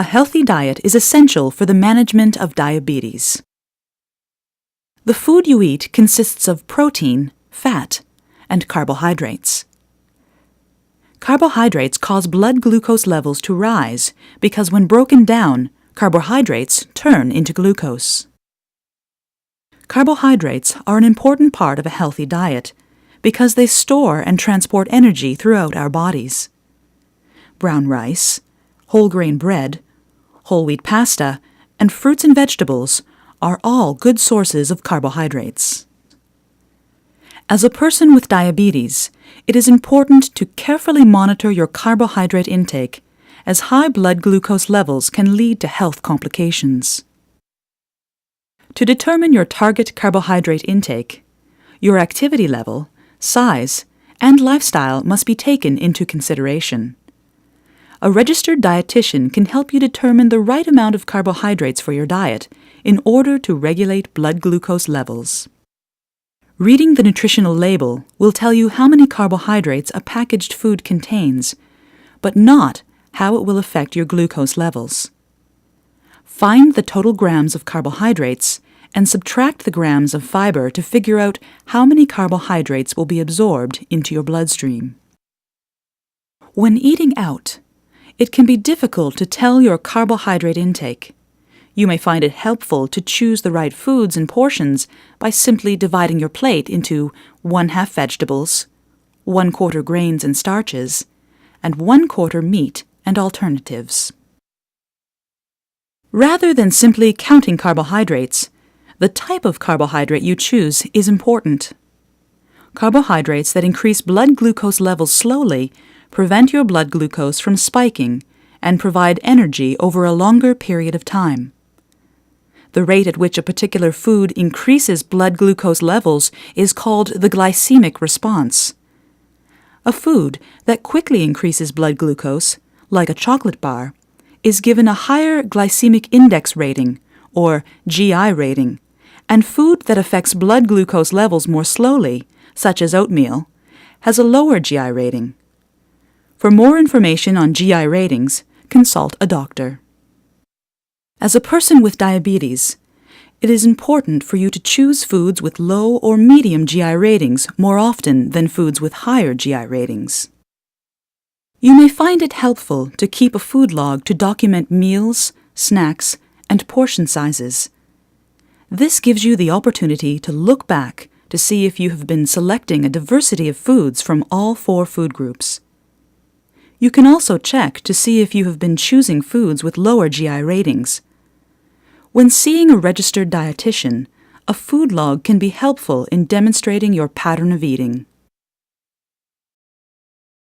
healthy diet is essential for the management of diabetes. The food you eat consists of protein, fat, and carbohydrates. Carbohydrates cause blood glucose levels to rise because when broken down, carbohydrates turn into glucose. Carbohydrates are an important part of a healthy diet because they store and transport energy throughout our bodies. Brown rice, whole grain bread, whole wheat pasta, and fruits and vegetables are all good sources of carbohydrates. As a person with diabetes, it is important to carefully monitor your carbohydrate intake, as high blood glucose levels can lead to health complications. To determine your target carbohydrate intake, your activity level, size, and lifestyle must be taken into consideration. A registered dietitian can help you determine the right amount of carbohydrates for your diet in order to regulate blood glucose levels. Reading the nutritional label will tell you how many carbohydrates a packaged food contains, but not how it will affect your glucose levels. Find the total grams of carbohydrates and subtract the grams of fiber to figure out how many carbohydrates will be absorbed into your bloodstream. When eating out, it can be difficult to tell your carbohydrate intake. You may find it helpful to choose the right foods and portions by simply dividing your plate into 1/2 vegetables, 1/4 grains and starches, and 1/4 meat and alternatives. Rather than simply counting carbohydrates, the type of carbohydrate you choose is important. Carbohydrates that increase blood glucose levels slowly prevent your blood glucose from spiking and provide energy over a longer period of time. The rate at which a particular food increases blood glucose levels is called the glycemic response. A food that quickly increases blood glucose, like a chocolate bar, is given a higher glycemic index rating, or GI rating, and food that affects blood glucose levels more slowly, such as oatmeal, has a lower GI rating. For more information on GI ratings, consult a doctor. As a person with diabetes, it is important for you to choose foods with low or medium GI ratings more often than foods with higher GI ratings. You may find it helpful to keep a food log to document meals, snacks, and portion sizes. This gives you the opportunity to look back to see if you have been selecting a diversity of foods from all 4 food groups. You can also check to see if you have been choosing foods with lower GI ratings. When seeing a registered dietitian, a food log can be helpful in demonstrating your pattern of eating.